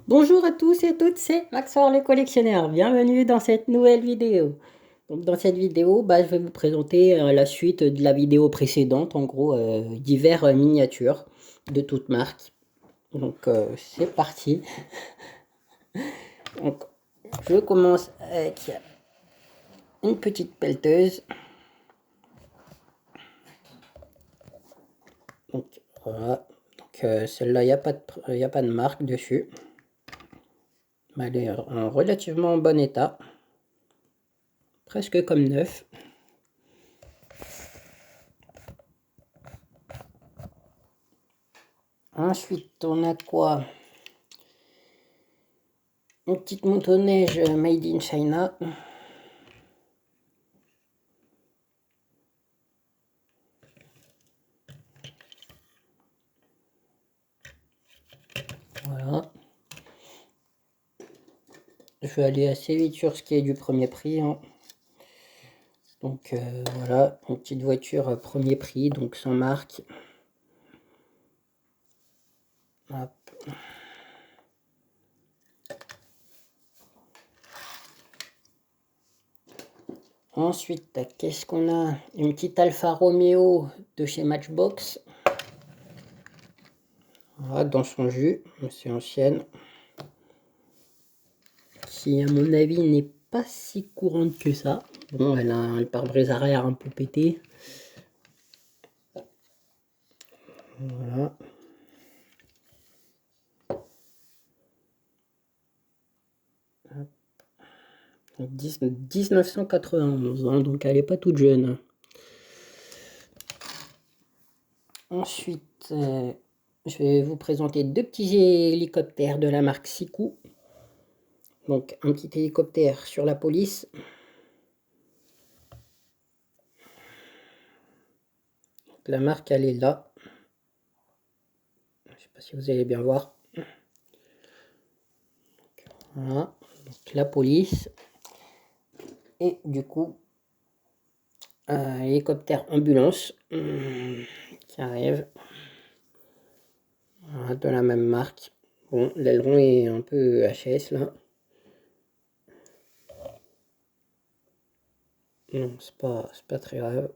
Bonjour à tous et à toutes, c'est Maxor le collectionneur. Bienvenue dans cette nouvelle vidéo. Donc dans cette vidéo, je vais vous présenter la suite de la vidéo précédente, en gros divers miniatures de toutes marques. Donc c'est parti. Donc je commence avec une petite pelleteuse. Donc voilà. Donc celle-là, il y a pas de marque dessus. Elle est en relativement bon état, presque comme neuf. Ensuite, on a quoi? Une petite motoneige made in China. Voilà. Je vais aller assez vite sur ce qui est du premier prix, hein. Donc voilà, une petite voiture premier prix, donc sans marque. Hop. Ensuite, qu'est-ce qu'on a? Une petite Alfa Romeo de chez Matchbox. Voilà, dans son jus, c'est ancienne. Qui, à mon avis, n'est pas si courante que ça. Bon, elle a un pare-brise arrière un peu pété. Voilà. 1991, hein, donc elle n'est pas toute jeune. Ensuite, je vais vous présenter deux petits hélicoptères de la marque Sikou. Donc un petit hélicoptère sur la police. Donc, la marque, elle est là. Je ne sais pas si vous allez bien voir. Voilà, donc la police. Et du coup, un hélicoptère ambulance qui arrive. Voilà, de la même marque. Bon, l'aileron est un peu HS là. Non, c'est pas très grave.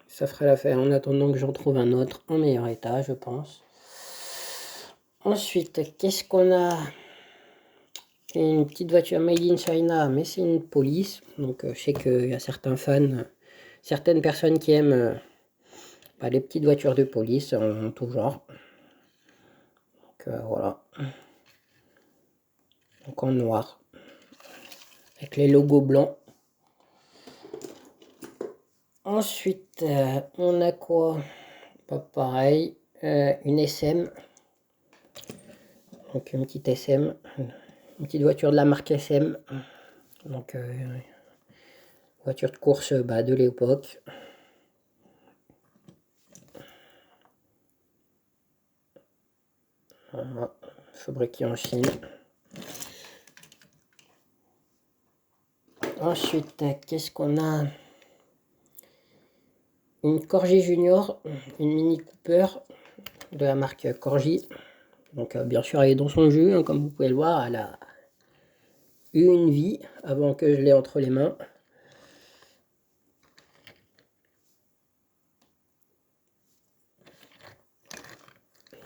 Ça fera l'affaire en attendant que j'en trouve un autre en meilleur état, je pense. Ensuite, qu'est-ce qu'on a? Une petite voiture made in China, mais c'est une police. Donc je sais qu'il y a certains fans, certaines personnes qui aiment les petites voitures de police en tout genre. Donc voilà. Donc en noir. Avec les logos blancs. Ensuite, on a quoi? Pas pareil. Une SM. Donc une petite SM. Une petite voiture de la marque SM. Donc voiture de course de l'époque. Voilà. Fabriquée en Chine. Ensuite, qu'est-ce qu'on a? Une Corgi Junior, une Mini Cooper de la marque Corgi. Donc bien sûr elle est dans son jus, hein, comme vous pouvez le voir, elle a eu une vie avant que je l'ai entre les mains.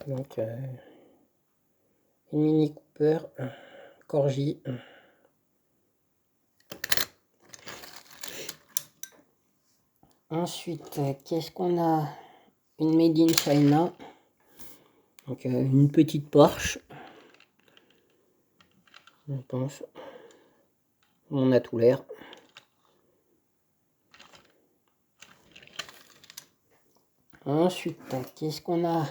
Donc une Mini Cooper Corgi. Ensuite, qu'est-ce qu'on a? Une Made in China. Donc une petite Porsche. Je pense. On a tout l'air. Ensuite, qu'est-ce qu'on a?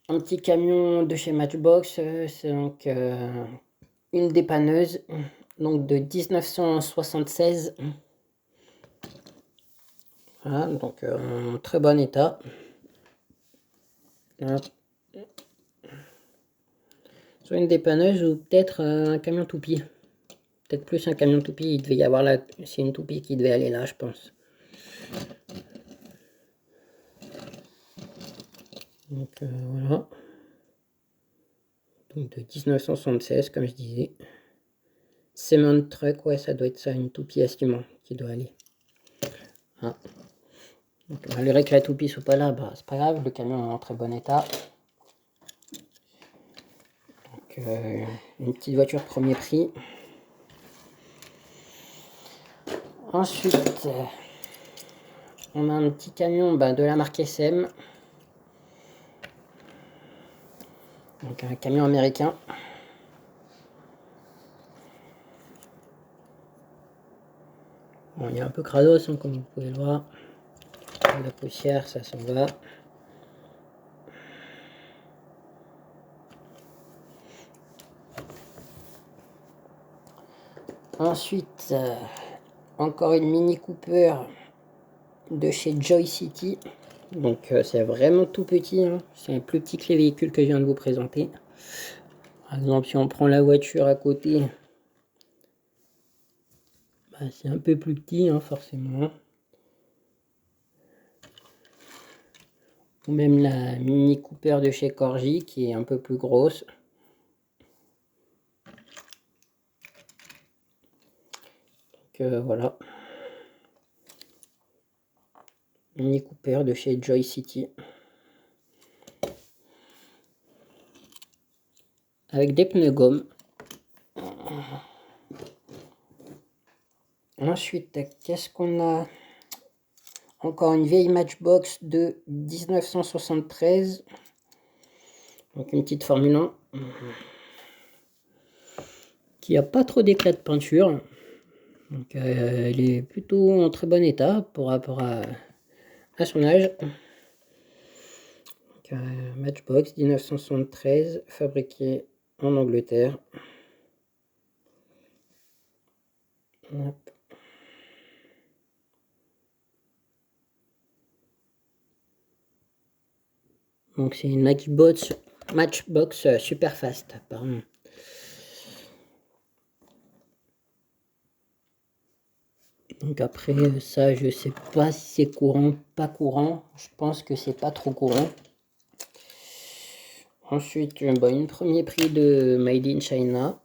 Un petit camion de chez Matchbox. C'est donc une dépanneuse. Donc de 1976. Voilà, donc en très bon état. Voilà. Soit une dépanneuse ou peut-être un camion toupie. Peut-être plus un camion toupie, il devait y avoir là, c'est une toupie qui devait aller là, je pense. Donc voilà. Donc de 1976, comme je disais. Cement Truck, ouais, ça doit être ça, une toupie à ciment qui doit aller. Ah. Donc, malgré que la toupie soit pas là, bah, c'est pas grave, le camion est en très bon état. Donc, une petite voiture premier prix. Ensuite, on a un petit camion de la marque SM. Donc un camion américain. Bon, il est un peu crados, hein, comme vous pouvez le voir. La poussière, ça s'en va. Ensuite, encore une Mini Cooper de chez Joy City. Donc c'est vraiment tout petit, hein. C'est plus petit que les véhicules que je viens de vous présenter. Par exemple, si on prend la voiture à côté, c'est un peu plus petit, hein, forcément. Ou même la Mini Cooper de chez Corgi qui est un peu plus grosse. Donc voilà. Mini Cooper de chez Joy City. Avec des pneus gomme. Ensuite, qu'est-ce qu'on a? Encore une vieille Matchbox de 1973. Donc une petite Formule 1. Qui a pas trop d'éclat de peinture. Donc elle est plutôt en très bon état par rapport à son âge. Donc, Matchbox 1973, fabriqué en Angleterre. Hop. Donc c'est une Matchbox super fast, pardon. Donc après ça, je sais pas si c'est courant, pas courant. Je pense que c'est pas trop courant. Ensuite, une premier prix de Made in China.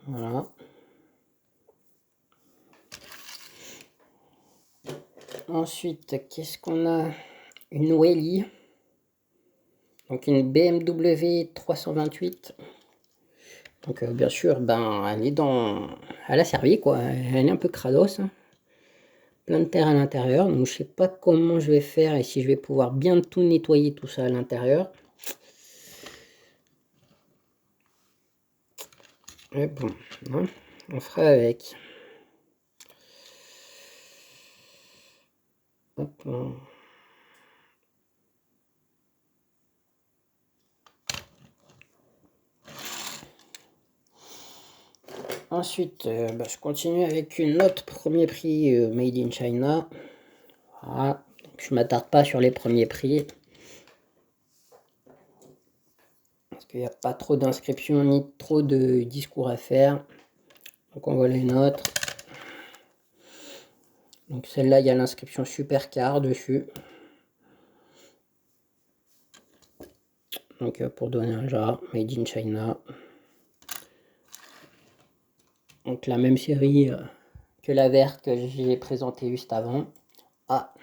Voilà. Ensuite, qu'est-ce qu'on a? Une Welly. Donc une BMW 328. Donc bien sûr, elle est elle a servi quoi. Elle est un peu crados, hein. Plein de terre à l'intérieur. Donc je sais pas comment je vais faire et si je vais pouvoir bien tout nettoyer tout ça à l'intérieur. Mais bon, hein, on fera avec. Hop. Ensuite, je continue avec une autre premier prix Made in China. Voilà. Je ne m'attarde pas sur les premiers prix. Parce qu'il n'y a pas trop d'inscriptions ni trop de discours à faire. Donc on voit les notes. Donc celle-là, il y a l'inscription Supercar dessus. Donc pour donner un genre, Made in China. Donc la même série que la verte que j'ai présentée juste avant. Ah,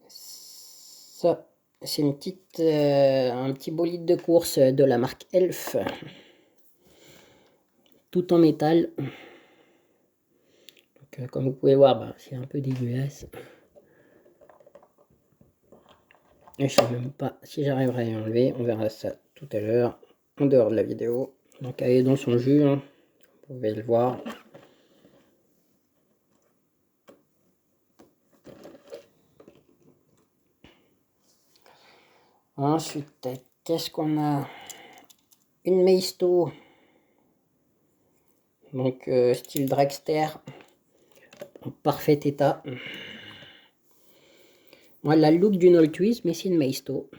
ça, c'est un petit bolide de course de la marque Elf. Tout en métal. Donc, comme vous pouvez voir, c'est un peu dégueulasse. Et je sais même pas si j'arriverai à y enlever. On verra ça tout à l'heure, en dehors de la vidéo. Donc elle est dans son jus, hein. Vous pouvez le voir. Ensuite, qu'est-ce qu'on a? Une Maisto. Donc style dragster. En parfait état. Moi, la look d'une All Twist, mais c'est une Maisto.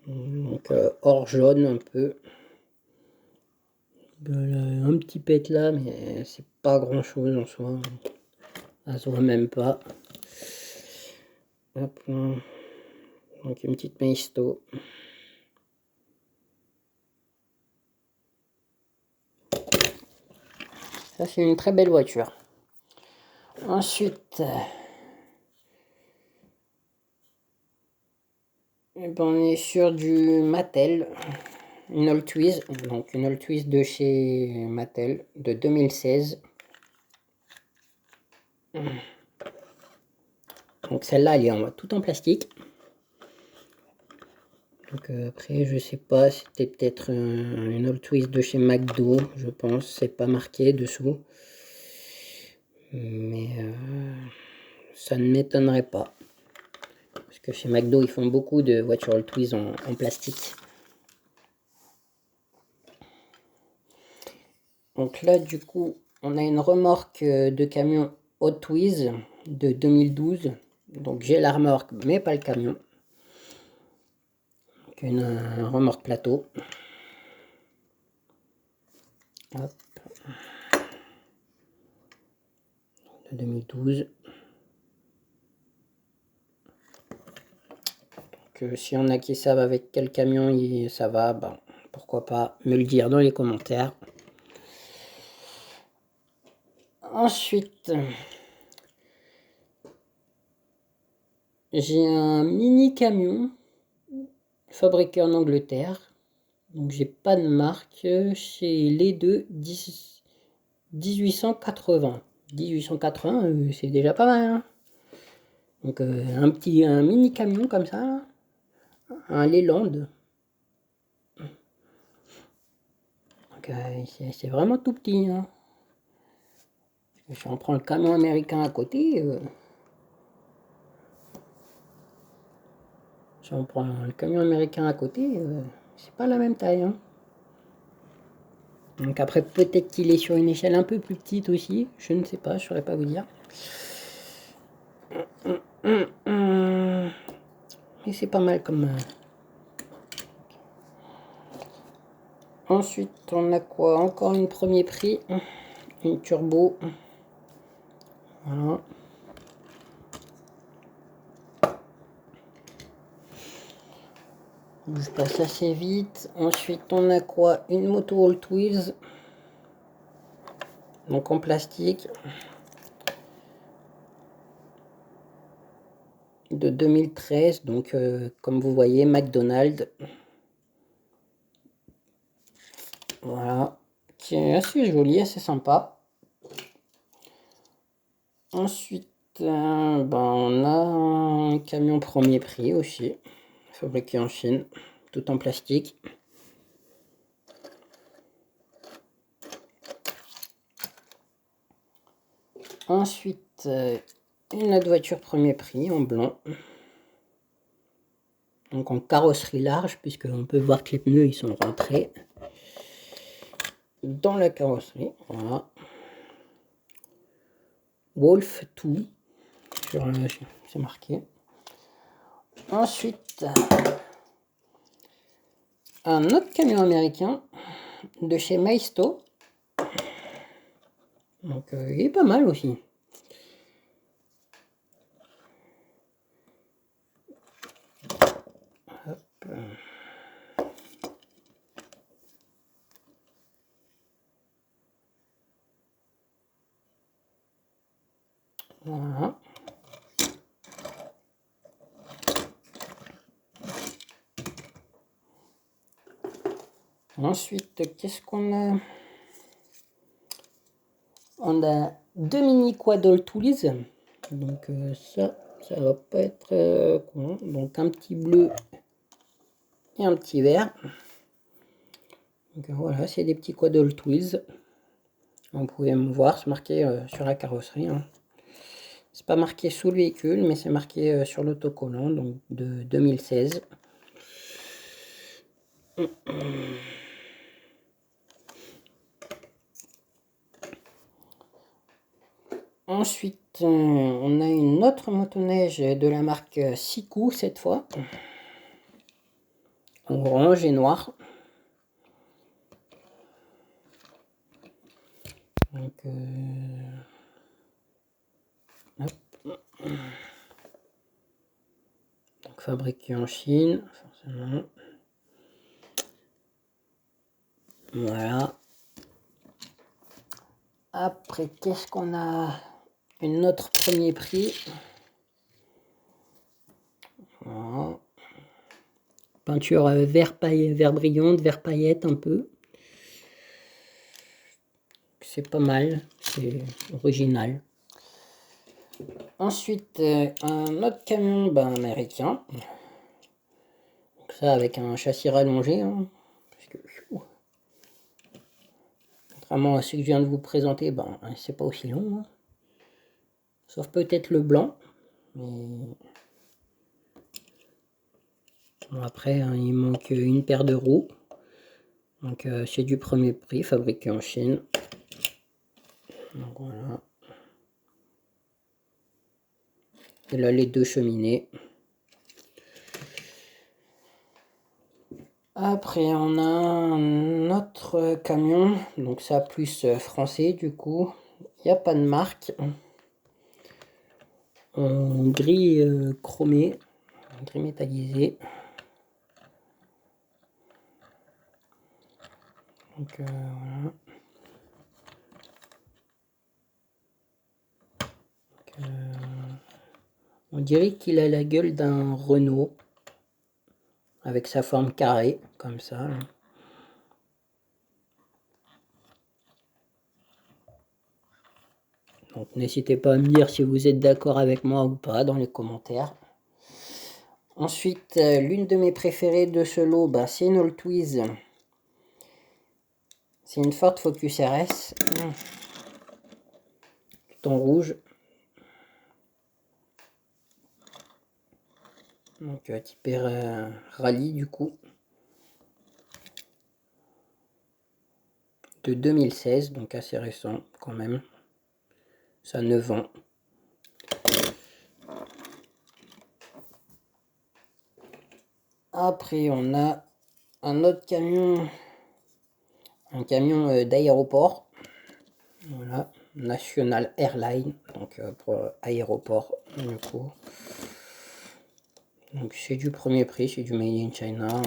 Donc or jaune un peu. Un petit pet là, mais c'est pas grand chose en soi. Ça se voit même pas. Hop, donc une petite Maisto. Ça, c'est une très belle voiture. Ensuite, eh ben, on est sur du Mattel, une All Twiz, donc une All Twiz de chez Mattel de 2016. Donc celle-là, elle est tout en plastique. Donc après, je sais pas, c'était peut-être une All Twiz de chez McDo, je pense. C'est pas marqué dessous. Mais ça ne m'étonnerait pas. Parce que chez McDo, ils font beaucoup de voitures All Twiz en plastique. Donc là, du coup, on a une remorque de camion Hot Wheels de 2012. Donc j'ai la remorque, mais pas le camion. Donc une remorque plateau. Hop. De 2012. Donc si on a qui savent avec quel camion ça va, ben, pourquoi pas me le dire dans les commentaires. Ensuite, j'ai un mini camion fabriqué en Angleterre. Donc j'ai pas de marque, chez les deux 1880. 1880, c'est déjà pas mal. Hein. Donc un mini camion comme ça, un Leland. Donc c'est vraiment tout petit. Hein. Si on prend le camion américain à côté, si on prend le camion américain à côté, c'est pas la même taille. Hein. Donc après peut-être qu'il est sur une échelle un peu plus petite aussi, je ne sais pas, je saurais pas vous dire. Mais c'est pas mal comme... Ensuite on a quoi? Encore une premier prix, une turbo. Voilà. Je passe assez vite. Ensuite on a quoi? Une moto All Wheels. Donc en plastique. De 2013, donc comme vous voyez, McDonald's. Voilà, qui est assez joli, assez sympa. Ensuite, ben, on a un camion premier prix aussi, fabriqué en Chine, tout en plastique. Ensuite, une autre voiture premier prix en blanc. Donc en carrosserie large, puisqu'on peut voir que les pneus ils sont rentrés dans la carrosserie. Voilà. Wolf 2, c'est marqué. Ensuite, un autre camion américain de chez Maisto. Donc il est pas mal aussi. Hop. Voilà. Ensuite, qu'est-ce qu'on a? On a deux mini quad All Tools. Donc ça va pas être con. Donc un petit bleu et un petit vert. Donc voilà, c'est des petits quad All Tools. Vous pouvez me voir, c'est marqué sur la carrosserie. Hein. C'est pas marqué sous le véhicule, mais c'est marqué sur l'autocollant, donc de 2016. Ensuite, on a une autre motoneige de la marque Siku cette fois. En orange et noir. Donc, hop. fabriqué en Chine, forcément. Voilà. Après, qu'est-ce qu'on a? Un autre premier prix. Voilà. Peinture vert brillante, vert paillette un peu. C'est pas mal, c'est original. Ensuite, un autre camion américain. Donc ça avec un châssis rallongé. Hein, parce que, contrairement à ce que je viens de vous présenter, c'est pas aussi long. Hein. Sauf peut-être le blanc. Mais... Bon, après, hein, il manque une paire de roues. Donc c'est du premier prix, fabriqué en Chine. Donc voilà. Et là les deux cheminées. Après on a un autre camion, donc ça plus français du coup. Il n'y a pas de marque. En gris chromé, gris métallisé. Donc voilà. Donc, on dirait qu'il a la gueule d'un Renault. Avec sa forme carrée, comme ça. Là. Donc n'hésitez pas à me dire si vous êtes d'accord avec moi ou pas dans les commentaires. Ensuite, l'une de mes préférées de ce lot, c'est une Alltwiz. C'est une Ford Focus RS. Tout en rouge. Donc type rallye du coup. De 2016, donc assez récent quand même. Ça a 9 ans. Après, on a un autre camion. Un camion d'aéroport. Voilà. National Airline. Donc pour aéroport du coup. Donc c'est du premier prix, c'est du Made in China.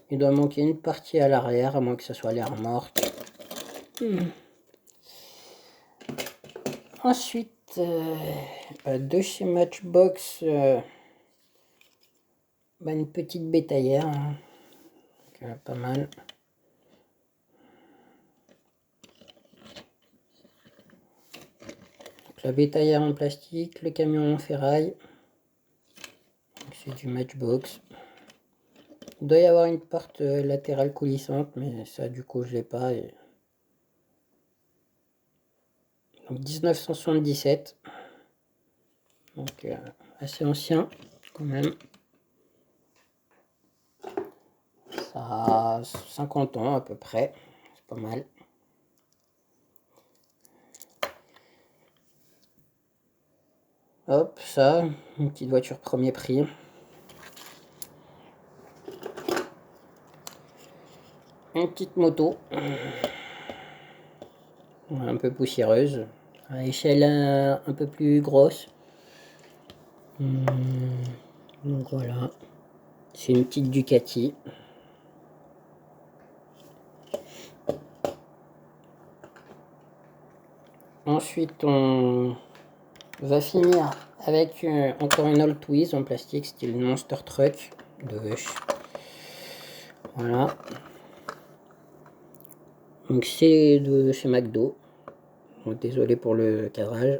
Il doit manquer une partie à l'arrière, à moins que ce soit l'air remorque. Ensuite, de chez Matchbox, une petite bétaillère. Hein. Donc, pas mal. Donc, la bétaillère en plastique, le camion en ferraille. C'est du Matchbox. Il doit y avoir une porte latérale coulissante, mais ça du coup je l'ai pas. Et... Donc 1977. Donc assez ancien quand même. Ça a 50 ans à peu près. C'est pas mal. Hop, ça, une petite voiture premier prix. Une petite moto. Un peu poussiéreuse. À échelle un peu plus grosse. Donc voilà. C'est une petite Ducati. Ensuite, on va finir avec encore une Alltwiz en plastique, style Monster Truck de voilà. Donc c'est de chez McDo. Donc, désolé pour le cadrage.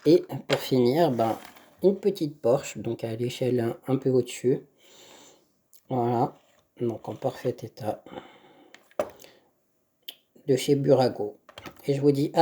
Et pour finir, une petite Porsche, donc à l'échelle un peu au-dessus. Voilà, donc en parfait état. De chez Burago. Et je vous dis à